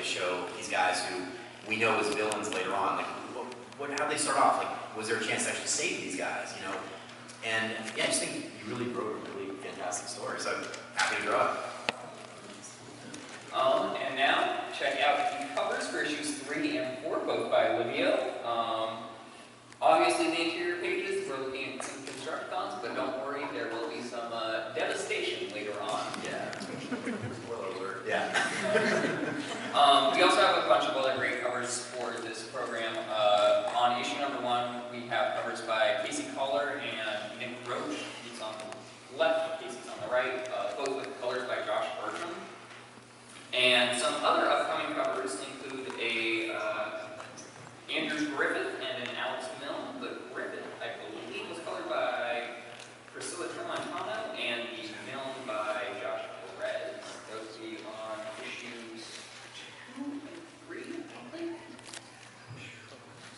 show these guys who we know as villains later on. Like, how'd they start off? Like, was there a chance to actually save these guys? You know, and yeah, I just think you really wrote a really fantastic story. So I'm happy to draw it. And now check out the covers for issues 3 and 4, both by Olivia. Obviously, the interior pages, we're looking at some Constructicons, but don't worry, there will be some devastation later on. Yeah. Spoiler alert. Yeah. We also have a bunch of other great covers for this program. On issue number 1, we have covers by Casey Collar and Nick Roach. He's on the left, Casey's on the right, both with colors by Josh Bertram. And some other upcoming covers include a Andrew Griffith and an Alex Milne, but Griffith, I believe, was colored by Priscilla Tramontano and the Milne by Josh Perez. Those will be on issues 2 and 3, I think.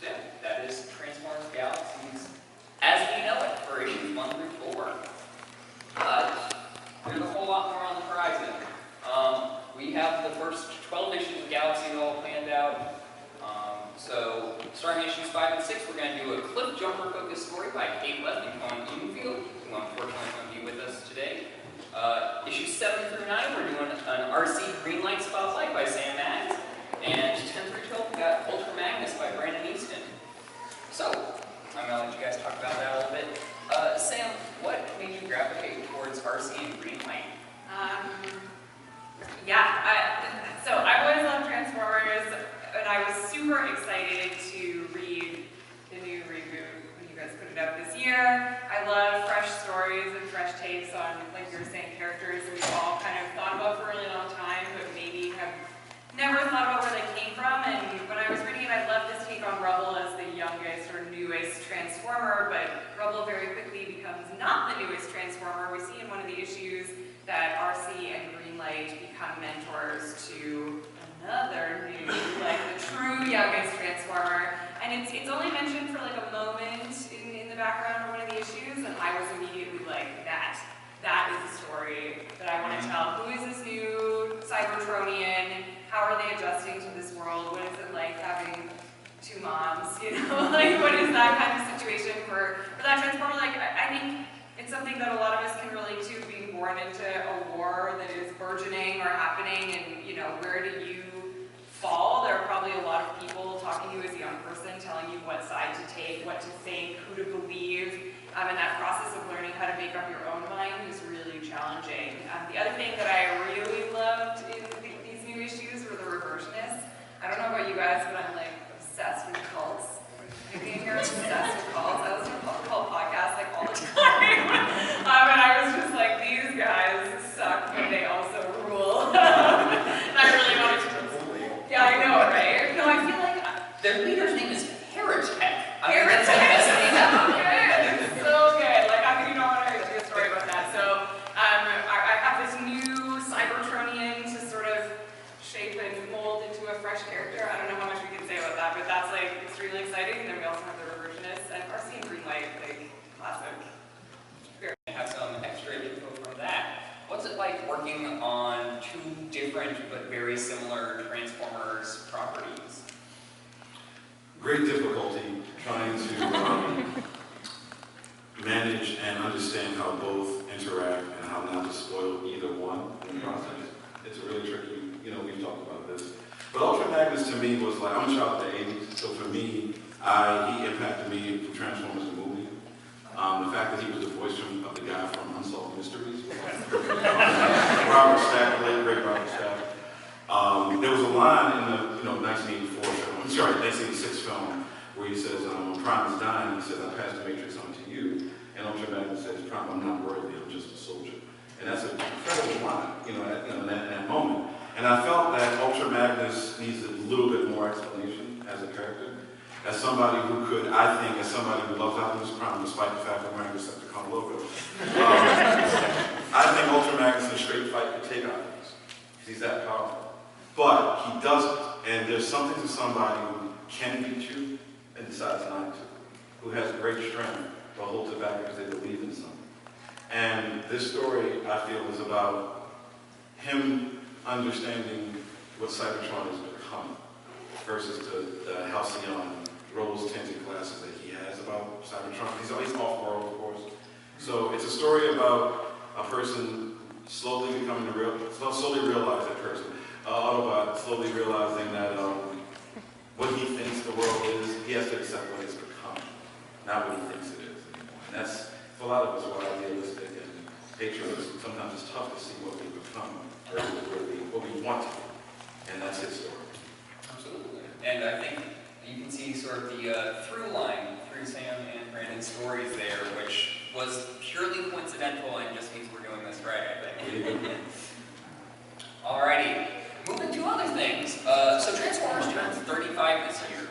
So yeah, that is Transformers Galaxies as we know it for issues 1 through 4. But there's a whole lot more on the horizon. We have the first 12 issues of Galaxy all planned out. So starting issues 5 and 6, we're going to do a Cliff Jumper focused story by Kate Webb and Colin Edenfield, who unfortunately won't be with us today. Issues 7 through 9, we're doing an RC Greenlight Spotlight by Sam Maggs. And 10 through 12, we got Ultra Magnus by Brandon Easton. So I'm going to let you guys talk about that a little bit. Sam, what made you gravitate towards RC and Greenlight? So I always loved Transformers, and I was super excited to read the new reboot when you guys put it out this year. I love fresh stories and fresh takes on, like you were saying, characters that we've all kind of thought about for a really long time, but maybe have never thought about where they came from. And when I was reading it, I loved this take on Rubble as the youngest or newest Transformer, but Rubble very quickly becomes not the newest Transformer. We see in one of the issues that RC and Greenlight become mentors to another new, like the true youngest Transformer. And it's only mentioned for like a moment in the background of one of the issues, and I was immediately like, that is the story that I want to tell. Who is this new Seibertronian? How are they adjusting to this world? What is it like having 2 moms? You know, like what is that kind of situation for that Transformer? Like I think it's something that a lot of us can relate to, being born into a war that is burgeoning or happening, and you know, where do you fall? There are probably a lot of people talking to you as a young person, telling you what side to take, what to think, who to believe, and that process of learning how to make up your own mind is really challenging. The other thing that I really loved in these new issues were the reversionists. I don't know about you guys, but I'm like obsessed with cults. Being here obsessed with cults. I listen to cult podcasts like all the time. And I was just like, these guys suck, but they also rule. And I really wanted to. Yeah, I know, right? No, I feel like Their leader's name is Heretic. Heretic. It's so good. Like, I do not want to do a story about that. So, I have this new Seibertronian to sort of shape and mold into a fresh character. I don't know how much we can say about that, but that's like extremely exciting. And then we also have the reversionists and RC and Greenlight, like classic. I have some extra info from that. What's it like working on 2 different but very similar Transformers properties? Great difficulty trying to manage and understand how both interact and how not to spoil either one in the process. It's really tricky. You know, we've talked about this. But Ultra Magnus to me was like, I'm a child of the 80s, so for me, he impacted me from Transformers the movie. The fact that he was the voice of the guy from Unsolved Mysteries. Robert Stack, the late great Robert Stack. There was a line in the 1984 film, 1986 film, where he says, Prime is dying. He says, I pass the Matrix on to you. And Ultra Magnus says, Prime, I'm not worthy, I'm just a soldier. And that's an incredible line, in that moment. And I felt that Ultra Magnus needs a little bit more explanation as a character. As somebody who could, I think, as somebody who loves Optimus Prime, despite the fact that I'm wearing a Decepticon logo, I think Ultra Magnus in a straight fight could take Optimus. He's that powerful. But he doesn't. And there's something to somebody who can beat you and decides not to, who has great strength but holds it back because they believe in something. And this story, I feel, is about him understanding what Seibertron has become versus the halcyon, rose-tinted glasses that he has about Seibertron. He's always off-world, of course. So it's a story about a person slowly becoming slowly realize that person, Autobot slowly realizing that what he thinks the world is, he has to accept what it's become, not what he thinks it is anymore. And that's, for a lot of us, we're idealistic and patriots. Sometimes it's tough to see what we become versus what we want to be. And that's his story. Absolutely. And I think you can see sort of the through line through Sam and Brandon's stories there, which was purely coincidental and just means we're doing this right, I think. Alrighty, moving to other things. So Transformers turns 35 this year.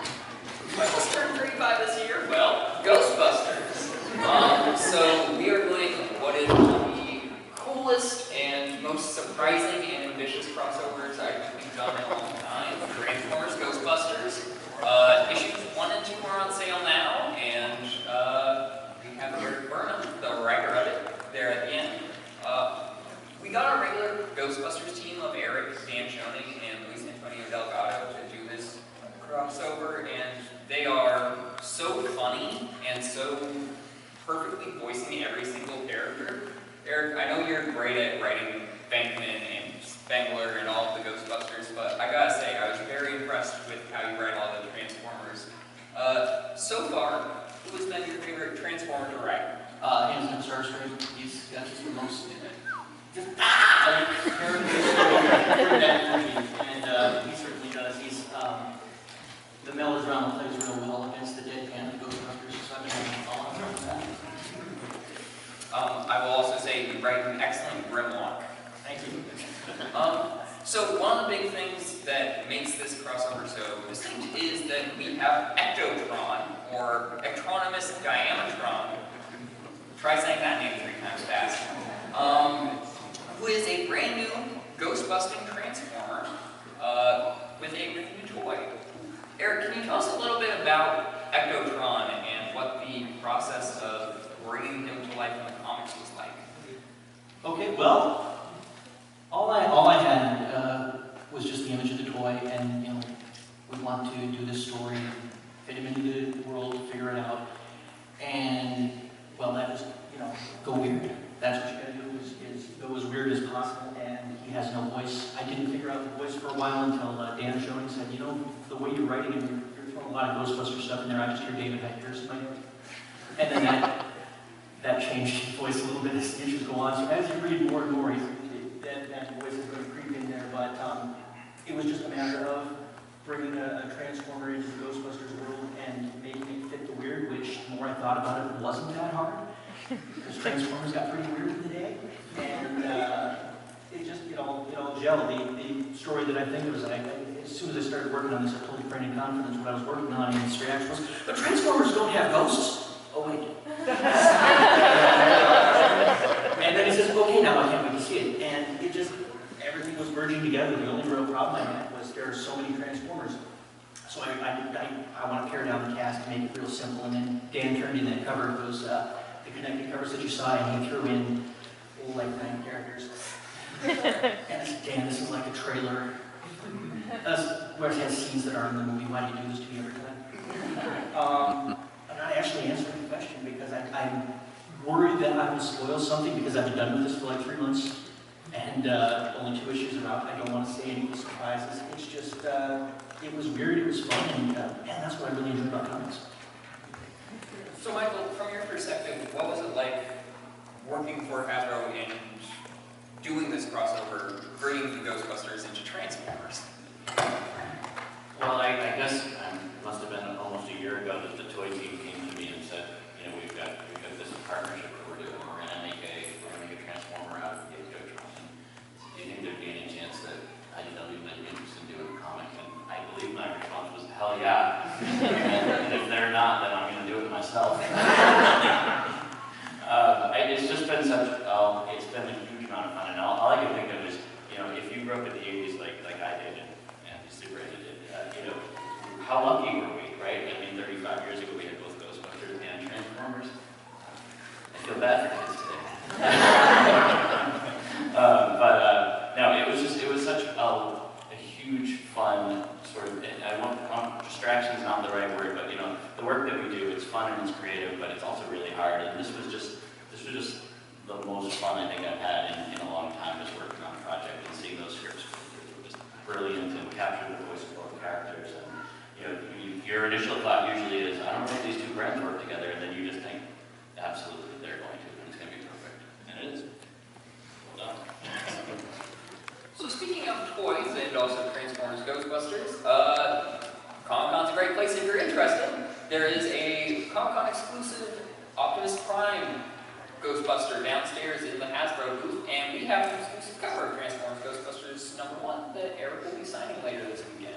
What's turned 35 this year? Well, Ghostbusters. So we are doing what is the coolest and most surprising and ambitious crossovers I think we've done in a long time. Transformers, Ghostbusters. Issues 1 and 2 are on sale now, and we have here Burnham, the writer of it, there at the end. We got our regular Ghostbusters team of Eric, Dan Schoening, and Luis Antonio Delgado to do this crossover, and they are so funny and so perfectly voicing every single character. Eric, I know you're great at writing Bankman and Spangler and all of the Ghostbusters, but I gotta say, I was very impressed with how you write all the Transformers. So far, who has been your favorite Transformer to write? Hands down, Starscream. He's got just the most in it. Characters for that movie, and he certainly does. He's the melodrama plays real well against the deadpan of the Ghostbusters, so I've been having fun with that. I will also say you write an excellent Grimlock. Thank you. So one of the big things that makes this crossover so distinct is that we have Ectotron, or Ectronymous Diametron. Try saying that name 3 times fast. Who is a brand new ghost-busting Transformer with a brand new toy. Eric, can you tell us a little bit about Ectotron and what the process of bringing him to life in the comics was like? Okay, well, all I had was just the image of the toy, and we want to do this story, fit him into the world, figure it out, and well, that was go weird. That's what you gotta do is go as weird as possible, and he has no voice. I didn't figure out the voice for a while until Dan Schoening said, the way you're writing it, you're throwing a lot of Ghostbuster stuff in there. I just hear David Hector's in my head. And then that changed his voice a little bit as the issues go on. So as you read more and more, that voice is going to creep in there. But it was just a matter of bringing a Transformer into the Ghostbusters world and making it fit the weird, which the more I thought about it, wasn't that hard. Because Transformers got pretty weird in the day. And it just, gelled. The story that I think of is as soon as I started working on this, I told Brandon Confidence what I was working on, and his reaction was, but Transformers don't have ghosts. Oh, wait. And then he says, okay, now I can't wait to see it. And it just, everything was merging together. The only real problem I had was there are so many Transformers. So I want to pare down the cast and make it real simple. And then Dan turned in that cover, those the connected covers that you saw, and he threw in like 9 characters. And I said, Dan, this is like a trailer. Where it has scenes that aren't in the movie. Why do you do this to me every time? I'm not actually answering the question because I'm worried that I will spoil something because I've been done with this for like 3 months. And only 2 issues are out. I don't want to say any of the surprises. It's just, it was weird, it was fun, and that's what I really enjoyed about comics. So Michael, from your perspective, what was it like working for Hasbro and doing this crossover, bringing the Ghostbusters into Transformers? Well, I guess it must have been almost a year ago that the toy team came to me and said, we've got this partnership that we're doing. We're gonna make a Transformer out of the Ectotron. Do you think there'd be any chance that IDW might be interested in doing a comic? And I believe my response was, hell yeah. And if they're not, then I'm gonna do it myself. It's just been it's been a huge amount of fun, and all I can think of is, if you grew up in the 80s like I did, and Super Ed did, how lucky were we, right? 35 years ago we had both Ghostbusters and Transformers. I feel bad for kids today. No, it was such a huge fun sort of, distraction's not the right word, but the work that we do, it's fun and it's creative, but it's also really hard. And this was just the most fun I think I've had in a long time, just working on a project and seeing those scripts were just brilliant and capture the voice of both characters. And your initial thought usually is, I don't know if these two brands work together, and then you just think, absolutely, they're going to, and it's going to be perfect. And it is. Well done. So speaking of toys and also Transformers Ghostbusters, Comic-Con's a great place if you're interested. There is a Comic-Con exclusive Optimus Prime Ghostbuster downstairs in the Hasbro booth, and we have an exclusive cover of Transformers Ghostbusters #1 that Eric will be signing later this weekend.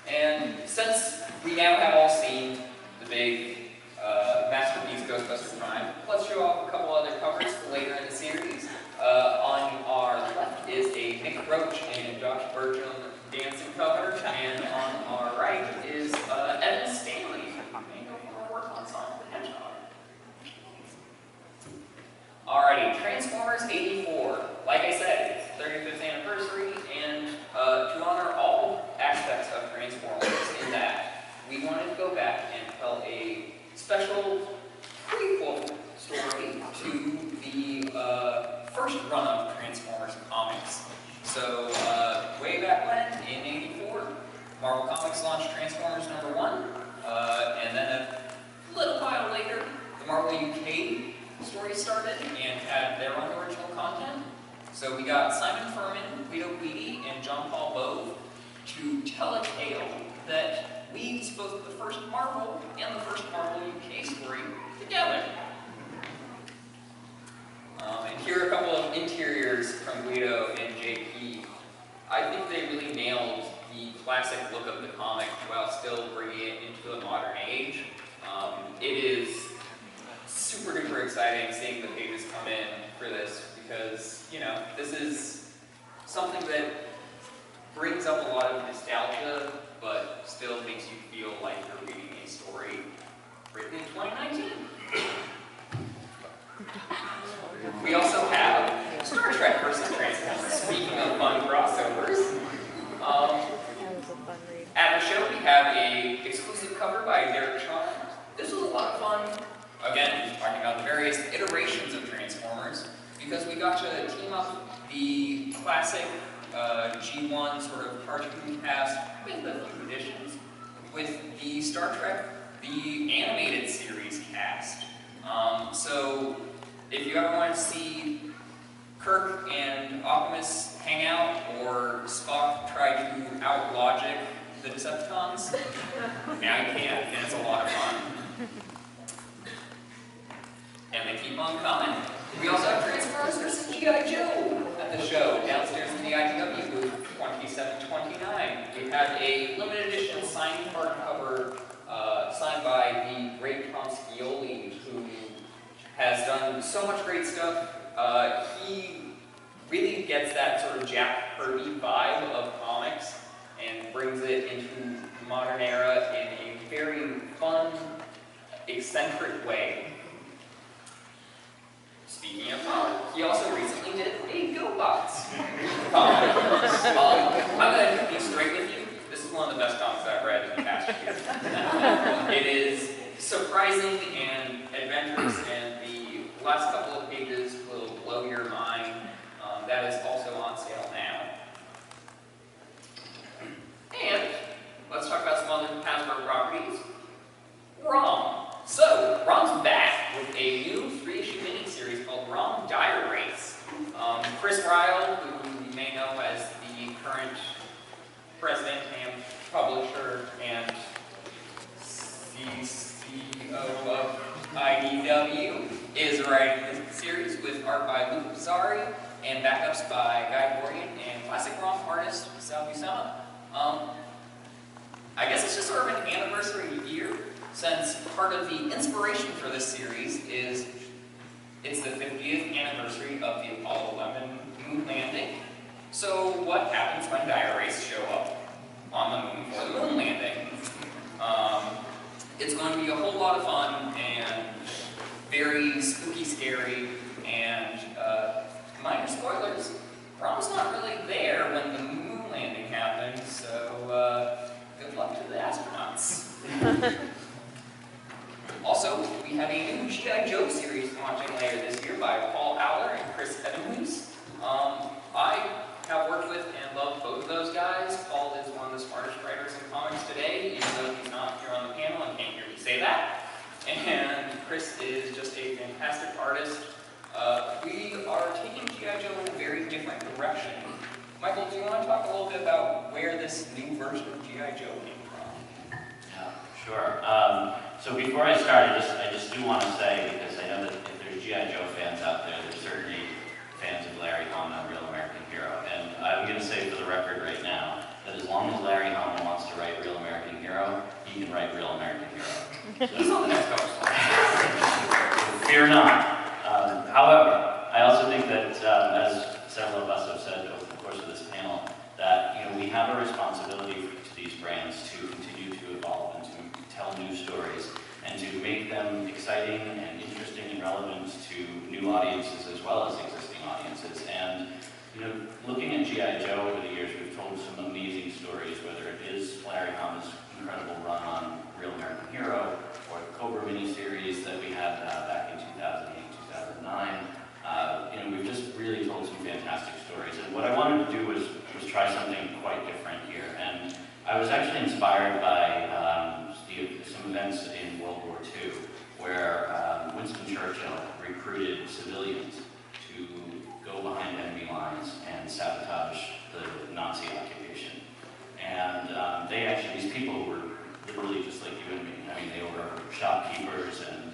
And since we now have all seen the big masterpiece Ghostbusters Prime, let's show off a couple other covers for later in the series. On our left is a Nick Roach and Josh Bertram dancing cover, and on our right is Evan Stanley, who may know from our work on Sonic the Hedgehog. Alrighty, Transformers 84. Like I said, it's 35th anniversary, and to honor all aspects of Transformers in that, we wanted to go back and tell a special prequel story to the first run of Transformers comics. So, way back when, in '84, Marvel Comics launched Transformers #1, and then a little while later, the Marvel UK story started and had their own original content. So we got Simon Furman, Guido Guidi, and John Paul Bove to tell a tale that weaves both the first Marvel and the first Marvel UK story together. And here are a couple of interiors from Guido and JP. I think they really nailed the classic look of the comic while still bringing it into the modern age. It is super duper exciting seeing the pages come in for this because, this is something that brings up a lot of nostalgia, but still makes you feel like you're reading a story written in 2019. We also have Star Trek versus Transformers. Speaking of fun crossovers, at the show we have a exclusive cover by Derek Shaw. This was a lot of fun. Again, talking about the various iterations of Transformers, because we got to team up the classic G1 sort of cartoon cast with a few additions with the Star Trek, the animated series cast. So if you ever want to see Kirk and Optimus hang out, or Spock try to out-logic the Decepticons, now you can, and it's a lot of fun. And they keep on coming. We also have Transformers vs. G.I. Joe at the show, downstairs in the IDW booth, 2729. We have a limited edition signed hardcover signed by the great Tom Scioli, who has done so much great stuff. He really gets that sort of Jack Kirby vibe of comics and brings it into the modern era in a very fun, eccentric way. Speaking of fun, he also recently did a Gobots comic. I'm going to be straight with you. This is one of the best comics I've read in the past year. It is surprising and adventurous, and the last couple of pages will blow your mind. That is also on sale now. And let's talk about some other Hasbro properties. ROM. So, ROM's back with a new 3-issue miniseries called ROM Dire Race. Chris Ryle, who you may know as the current president and publisher and CEO of IDW, is writing this series with art by Luke Bizzari and backups by Guy Gorian and classic ROM artist Sal Buscema. I guess it's just sort of an anniversary year, since part of the inspiration for this series is it's the 50th anniversary of the Apollo 11 moon landing. So what happens when Dire Race show up on the moon for the moon landing? It's going to be a whole lot of fun and very spooky, scary, and minor spoilers, ROM's not really there when the moon landing happened, so good luck to the astronauts. Also, we have a new G.I. Joe series launching later this year by Paul Aller and Chris Edenhuis. I have worked with and loved both of those guys. Paul is one of the smartest writers in comics today, even though he's not here on the panel and can't hear me say that. And Chris is just a fantastic artist. We are taking G.I. Joe in a very different direction. Michael, do you want to talk a little bit about where this new version of G.I. Joe came from? Yeah, sure. So before I start, I just do want to say, because I know that if there's G.I. Joe fans out there, there's certainly fans of Larry Hama, Real American Hero. And I'm going to say for the record right now, that as long as Larry Hama wants to write Real American Hero, he can write Real American Hero. He's on the next cover slide. Fear not. However, I also think that, as several of us have said over the course of this panel, that we have a responsibility to these brands to continue to evolve and to tell new stories and to make them exciting and interesting and relevant to new audiences as well as existing audiences. And looking at G.I. Joe over the years, we've told some amazing stories, whether it is Larry Hama's incredible run on Real American Hero or the Cobra miniseries that we had back in 2008, 2009. We've just really told some fantastic stories. And what I wanted to do was try something quite different here. And I was actually inspired by some events in World War II where Winston Churchill recruited civilians to go behind enemy lines and sabotage the Nazi occupation. And these people were literally just like you and me. I mean, they were shopkeepers and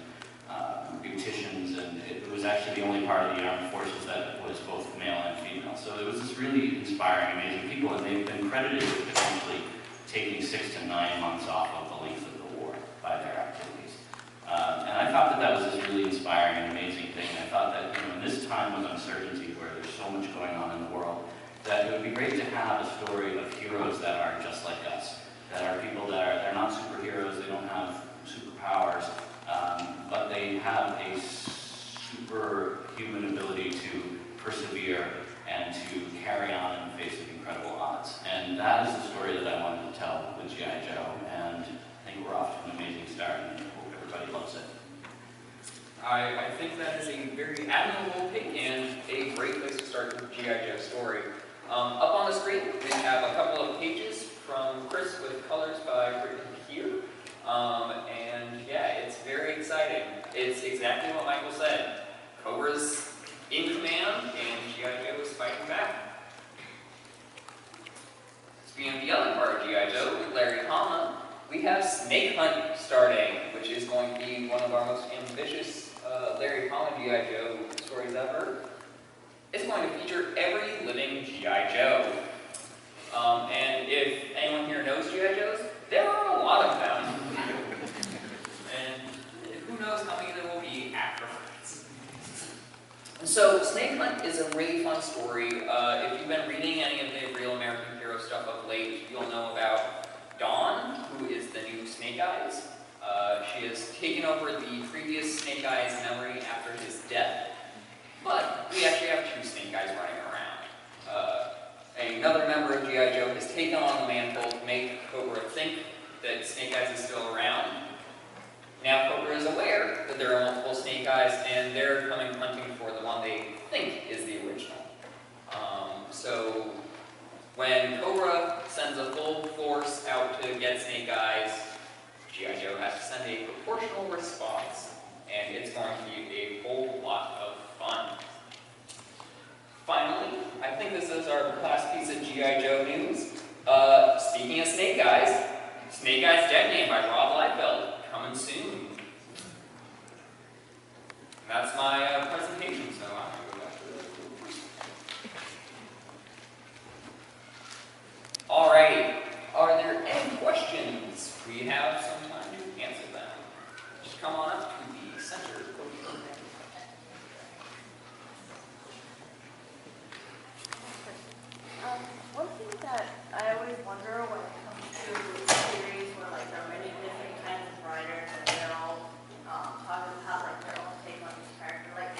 beauticians, and it was actually the only part of the armed forces that was both male and female. So it was this really inspiring, amazing people, and they've been credited with potentially taking 6 to 9 months off of the length of the war by their activities. And I thought that was this really inspiring and amazing thing. I thought that in this time of uncertainty where there's so much going on in the world, that it would be great to have a story of heroes that are just like us, that are people that they're not superheroes, they don't have superpowers, but they have a superhuman ability to persevere and to carry on in the face of incredible odds. And that is the story that I wanted to tell with G.I. Joe, and I think we're off to an amazing start, and I hope everybody loves it. I think that is a very admirable pick and a great place to start with G.I. Joe story. Up on the screen, we have a couple of pages from Chris with colors by Brittany here. And yeah, it's very exciting. It's exactly what Michael said. Cobra's in command, and G.I. Joe is fighting back. Speaking of the other part of G.I. Joe, with Larry Hama, we have Snake Hunt starting, which is going to be one of our most ambitious Larry Hama G.I. Joe stories ever. It's going to feature every living G.I. Joe. And if anyone here knows G.I. Joes, there are a lot of them. And who knows how many there will be afterwards. So, Snake Hunt is a really fun story. If you've been reading any of the Real American Hero stuff of late, you'll know about Dawn, who is the new Snake Eyes. She has taken over the previous Snake Eyes memory after his death. But we actually have 2 Snake Eyes running around. Another member of G.I. Joe has taken on the mantle to make Cobra think that Snake Eyes is still around. Now Cobra is aware that there are multiple Snake Eyes, and they're coming hunting for the one they think is the original. So when Cobra sends a full force out to get Snake Eyes, G.I. Joe has to send a proportional response, and it's going to be a whole lot of fun. Finally, I think this is our last piece of G.I. Joe news. Speaking of Snake Eyes, Snake Eyes Dead Game by Rob Liefeld, coming soon. That's my presentation, so I'm going to go back to the Alrighty, are there any questions? We have some time to answer them. Just come on up to the center of the podium. One thing that I always wonder when it comes to series where like there are many different kinds of writers and they're all talking about like their own take on each character. Like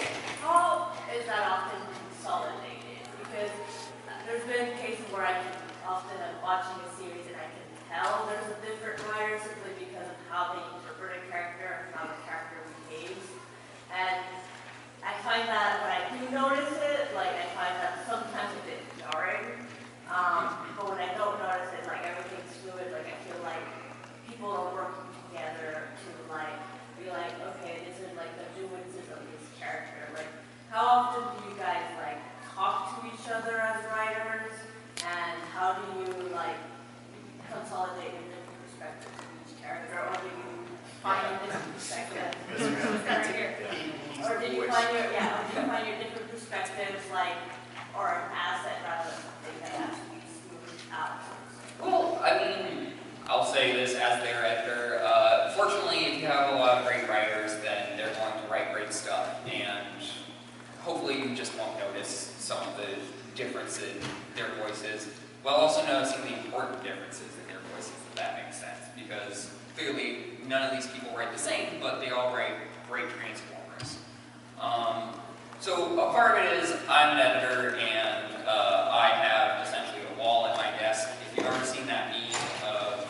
difference in their voices, while also noticing the important differences in their voices, if that makes sense. Because clearly, none of these people write the same, but they all write great Transformers. So a part of it is I'm an editor, and I have essentially a wall at my desk. If you've ever seen that meme of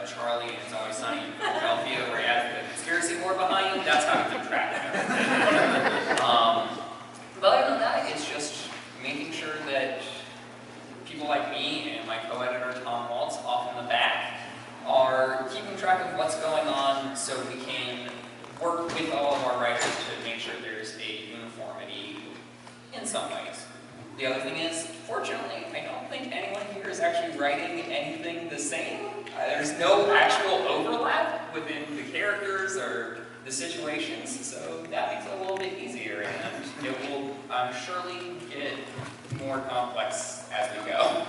Charlie and It's Always Sunny in Philadelphia, where he has the conspiracy board behind him, that's how we keep track of everything. But other than that, it's just making sure that people like me and my co-editor Tom Waltz off in the back are keeping track of what's going on so we can work with all of our writers to make sure there's a uniformity in some ways. The other thing is, fortunately, I don't think anyone here is actually writing anything the same. There's no actual overlap within the characters or the situations, so that makes it a little bit easier, and it will surely get more complex as we go.